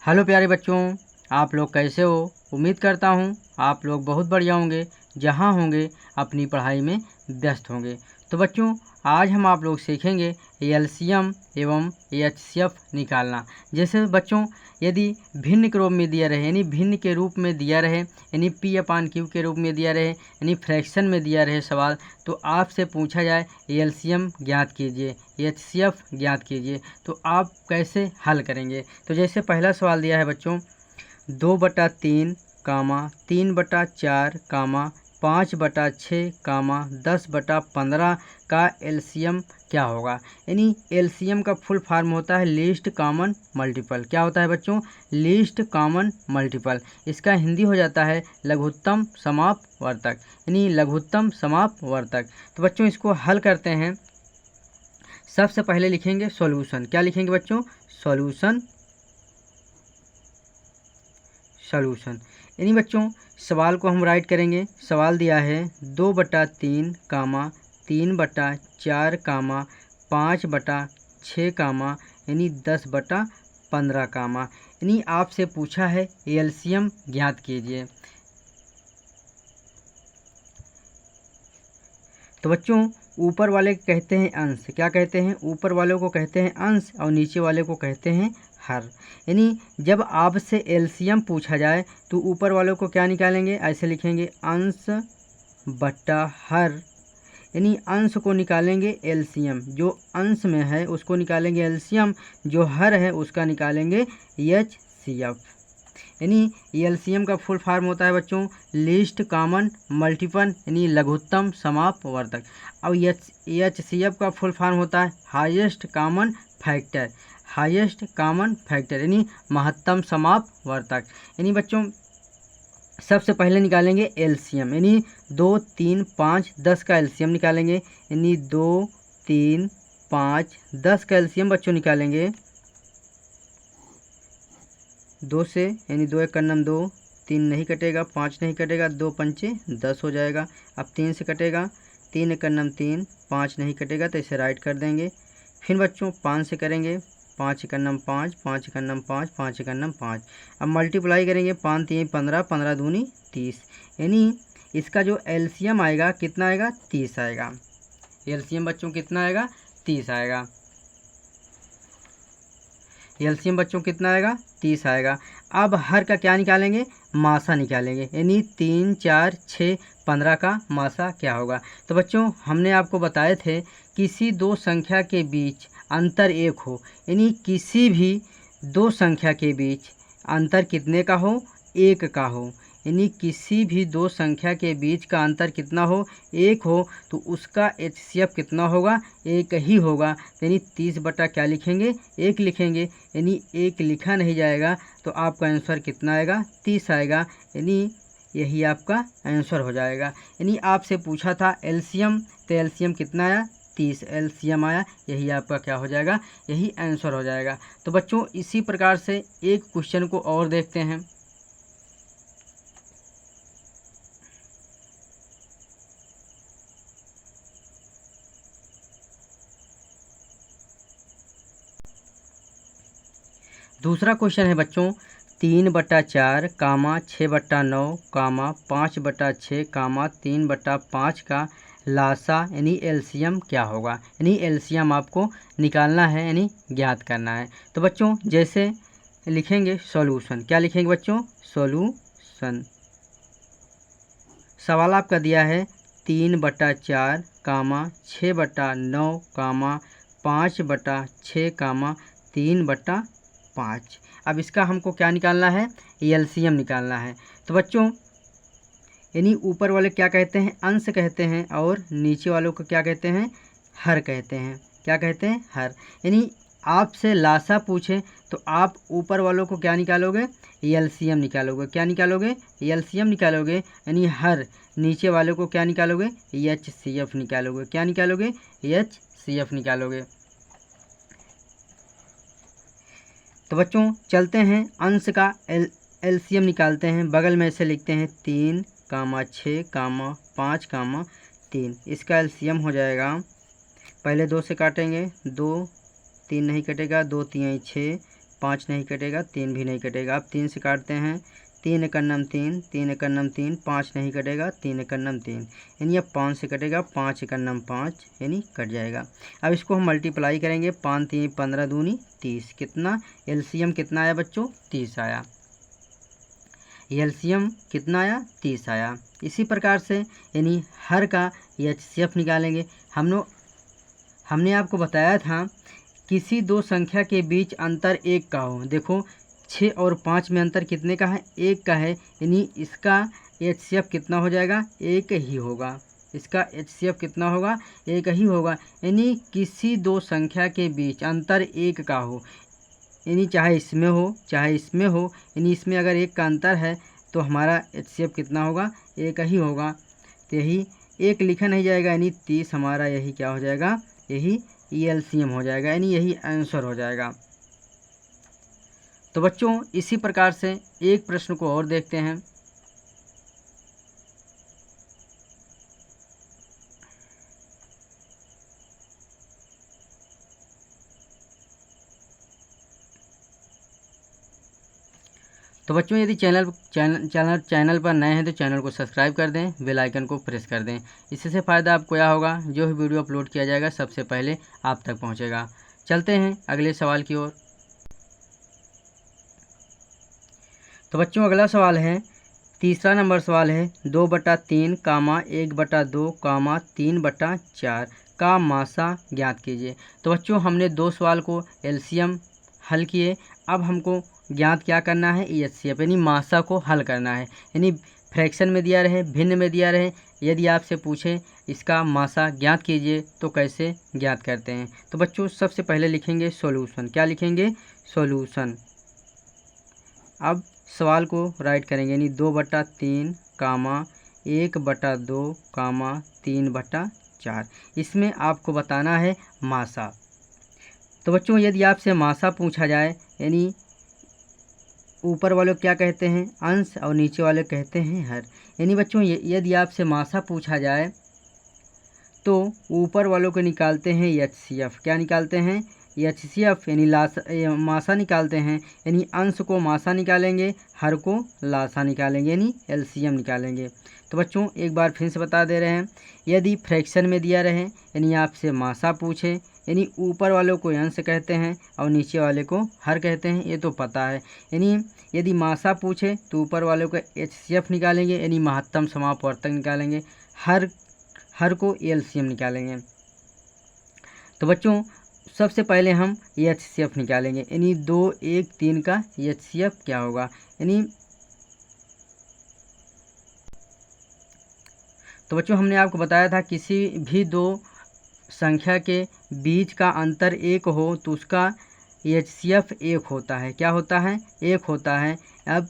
Hello प्यारे बच्चों, आप लोग कैसे हो। उम्मीद करता हूँ आप लोग बहुत बढ़िया होंगे, जहाँ होंगे अपनी पढ़ाई में व्यस्त होंगे। तो बच्चों, आज हम आप लोग सीखेंगे एलसीएम एवं एचसीएफ निकालना। जैसे बच्चों, यदि भिन्न के रूप में दिया रहे, यानी भिन्न के रूप में दिया रहे, यानी P/Q के रूप में दिया रहे, यानी फ्रैक्शन में दिया रहे सवाल, तो आपसे पूछा जाए एलसीएम ज्ञात कीजिए, एचसीएफ ज्ञात कीजिए, तो आप कैसे हल करेंगे। तो जैसे पहला सवाल दिया है बच्चों, 2/3 कामा 3/4 कामा 5/6 कामा 10/15 का एलसीएम क्या होगा। यानी एलसीएम का फुल फॉर्म होता है लीस्ट कॉमन मल्टीपल। क्या होता है बच्चों? Least common multiple. इसका हिंदी हो जाता है लघुत्तम समापवर्तक, यानी लघुत्तम समापवर्तक। तो बच्चों, इसको हल करते हैं। सबसे पहले लिखेंगे सॉल्यूशन। क्या लिखेंगे बच्चों? सॉल्यूशन। यानी बच्चों, सवाल को हम राइट करेंगे। सवाल दिया है 2/3 कामा 3/4 कामा 5/6 कामा यानी 10/15 कामा, यानी आपसे पूछा है एलसीएम ज्ञात कीजिए। तो बच्चों, ऊपर वाले को कहते हैं अंश। क्या कहते हैं? ऊपर वाले को कहते हैं अंश और नीचे वाले को कहते हैं हर। यानी जब आपसे एलसीएम पूछा जाए तो ऊपर वालों को क्या निकालेंगे? ऐसे लिखेंगे अंश बट्टा हर, यानी अंश को निकालेंगे एलसीएम, जो अंश में है उसको निकालेंगे एलसीएम, जो हर है उसका निकालेंगे एचसीएफ। यानी एलसीएम का फुल फॉर्म होता है बच्चों लीस्ट कॉमन मल्टीपल, यानी लघुत्तम समापवर्तक। अब एचसीएफ का फुल फॉर्म होता है highest common factor, highest common factor यानी महत्तम समापवर्तक। यानी बच्चों, सबसे पहले निकालेंगे एलसीएम, यानी 2, 3, 5, 10 का एलसीएम निकालेंगे। यानी 2, 3, 5, 10 का एलसीएम बच्चों निकालेंगे 2 से, यानी 2 एक कन्नम 2, 3 नहीं कटेगा, 5 नहीं कटेगा, 2 पंचे 10 हो जाएगा। अब 3 से कटेगा, 3 एक कन्नम 3, 5 नहीं कटेगा तो इसे राइट कर देंगे। फिर बच्चों 5 से करेंगे, 5 एकन्नम 5, 5 एकन्नम 5, 5 एकन्नम 5। अब मल्टीप्लाई करेंगे, 5 3 15, 15 दूनी 30, यानी इसका जो एलसीएम आएगा कितना आएगा? 30 आएगा। एलसीएम बच्चों कितना आएगा? 30 आएगा। एलसीएम बच्चों कितना आएगा? 30 आएगा। अब हर का क्या निकालेंगे? मासा निकालेंगे, यानी 3, 4, 6, 15 का मासा क्या होगा। तो बच्चों, हमने आपको बताए थे किसी दो संख्या के बीच अंतर 1 हो, यानी किसी भी दो संख्या के बीच अंतर कितने का हो? 1 का हो। यानी किसी भी दो संख्या के बीच का अंतर कितना हो? 1 हो, तो उसका एचसीएफ कितना होगा? 1 ही होगा। यानी 30 बटा क्या लिखेंगे? 1 लिखेंगे। यानी 1 लिखा नहीं जाएगा, तो आपका आंसर कितना आएगा? 30 आएगा। यानी यही आपका आंसर हो जाएगा। यानी आपसे पूछा था एलसीएम, तो एलसीएम कितना आया? 30 एलसीएम आया। यही आपका क्या हो जाएगा? यही आंसर हो जाएगा। तो बच्चों, इसी प्रकार से एक क्वेश्चन को और देखते हैं। दूसरा क्वेश्चन है बच्चों 3/4 कामा 6/9 कामा 5/6 कामा 3/5 का लासा यानी एलसीएम क्या होगा। यानी एलसीएम आपको निकालना है, यानी ज्ञात करना है। तो बच्चों, जैसे लिखेंगे सॉल्यूशन। क्या लिखेंगे बच्चों? सॉल्यूशन। सवाल आपका दिया है 3/4 कामा 6/9 कामा 5/6 कामा 3/5। अब इसका हमको क्या निकालना है? एलसीएम निकालना है। तो बच्चों, यानी ऊपर वाले क्या कहते हैं? अंश कहते हैं, और नीचे वालों को क्या कहते हैं? हर कहते हैं। क्या कहते हैं? हर। यानी आपसे लासा पूछे तो आप ऊपर वालों को क्या निकालोगे? एलसीएम निकालोगे। क्या निकालोगे? एलसीएम निकालोगे। यानी हर। नीचे वालों को क्या निकालोगे? एचसीएफ निकालोगे। क्या निकालोगे? एचसीएफ निकालोगे। तो बच्चों, चलते हैं अंश का एलसीएम निकालते हैं। बगल में ऐसे लिखते हैं 3 कामा 6 कामा 5 कामा 3। इसका एलसीएम हो जाएगा, पहले 2 से काटेंगे, 2 3 नहीं कटेगा, 2 3 6, 5 नहीं कटेगा, 3 भी नहीं कटेगा। अब 3 से काटते हैं, 3 एक नम 3, 3 एक नम 3, 5 नहीं कटेगा, 3 एक नम 3, यानी अब 5 से कटेगा, 5 एक नम 5, यानी कट जाएगा। अब इसको हम मल्टीप्लाई करेंगे, 5 3 15 दूनी 30, कितना एलसीएम कितना आया बच्चों, 30 आया। एलसीएम कितना आया, 30 आया। इसी प्रकार से यानी हर का एचसीएफ निकालेंगे। हमने आपको बताया था किसी दो संख्या के बीच अंतर 1 का हो। देखो 6 और 5 में अंतर कितने का है, 1 का है, यानी इसका एचसीएफ कितना हो जाएगा, 1 ही होगा। इसका एचसीएफ कितना होगा, 1 ही होगा। यानी किसी दो संख्या के बीच अंतर 1 का हो, यानी चाहे इसमें हो चाहे इसमें हो, यानी इसमें अगर 1 का अंतर है तो हमारा एचसीएफ कितना होगा, 1 ही होगा। तो यही 1 लिखा नहीं जाएगा, यानी 30 हमारा यही क्या हो जाएगा, यही एलसीएम हो जाएगा, यानी यही आंसर हो जाएगा। तो बच्चों इसी प्रकार से एक प्रश्न को और देखते हैं। तो बच्चों यदि चैनल पर नए हैं तो चैनल को सब्सक्राइब कर दें, बेल आइकन को प्रेस कर दें। इससे फ़ायदा आपको क्या होगा, जो भी वीडियो अपलोड किया जाएगा सबसे पहले आप तक पहुंचेगा। चलते हैं अगले सवाल की ओर। तो बच्चों अगला सवाल है, तीसरा नंबर सवाल है, 2/3, 1/2, 3/4 का मासा ज्ञात कीजिए। तो बच्चों हमने 2 सवाल को एलसीएम हल किए। अब हमको ज्ञात क्या करना है, एचसीएफ यानी मासा को हल करना है। यानी फ्रैक्शन में दिया रहे, भिन्न में दिया रहे, यदि आपसे पूछे इसका मासा ज्ञात कीजिए तो कैसे ज्ञात करते हैं। तो बच्चों सबसे पहले लिखेंगे सॉल्यूशन। क्या लिखेंगे, सॉल्यूशन। अब सवाल को राइट करेंगे, यानी 2/3, 1/2, 3/4। इसमें आपको बताना है मासा। तो बच्चों यदि आपसे मासा पूछा जाए, यानी ऊपर वाले को क्या कहते हैं, अंश, और नीचे वाले कहते हैं हर। यानी बच्चों यदि आपसे मासा पूछा जाए तो ऊपर वालों को निकालते हैं एचसीएफ। क्या निकालते हैं, एचसीएफ, यानी मासा निकालते हैं। यानी अंश को मासा निकालेंगे, हर को लासा निकालेंगे, यानी एलसीएम निकालेंगे। तो बच्चों एक बार फिर से बता दे रहे हैं, यदि फ्रैक्शन में दिया रहे, यानी आपसे मासा पूछे, यानी ऊपर वालों को अंश कहते हैं और नीचे वाले को हर कहते हैं, ये तो पता है। यानी यदि मासा पूछे तो ऊपर वालों को एचसीएफ निकालेंगे, यानी महत्तम समापवर्तक निकालेंगे, हर को एलसीएम निकालेंगे। तो बच्चों सबसे पहले हम एचसीएफ निकालेंगे, यानी 2, 1, 3 का एचसीएफ क्या होगा। यानी तो बच्चों हमने आपको बताया था किसी भी दो संख्या के बीच का अंतर 1 हो तो उसका एचसीएफ 1 होता है। क्या होता है, 1 होता है। अब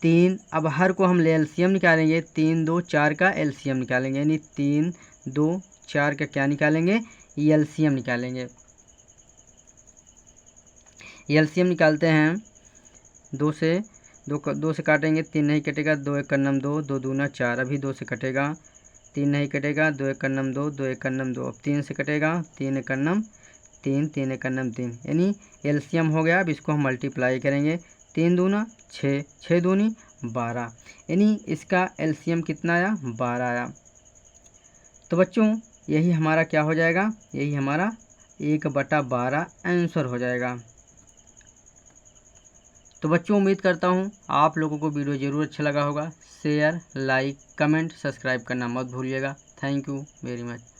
3, अब हर को हम एलसीएम निकालेंगे, 3 2 4 का एलसीएम निकालेंगे, यानी 3 2 4 का क्या निकालेंगे, एलसीएम निकालेंगे। एलसीएम निकालते हैं, 2 से काटेंगे, 3 नहीं कटेगा, 2 एक नम 2, 2 दूना 4, अभी 2 से कटेगा, 3 नहीं कटेगा, 2 एक नम 2, 2 एक नम 2, अब 3 से कटेगा, 3 एक नम 3, 3 एक नम 3, यानी एलसीएम हो गया। अब इसको हम मल्टीप्लाई करेंगे, 3 दूना 6, 6 दूनी 12, यानी इसका एलसीएम कितना आया, 12 आया। तो बच्चों यही हमारा क्या हो जाएगा, यही हमारा 1/12 आंसर हो जाएगा। तो बच्चों उम्मीद करता हूँ आप लोगों को वीडियो ज़रूर अच्छा लगा होगा। शेयर, लाइक, कमेंट, सब्सक्राइब करना मत भूलिएगा। Thank you very much.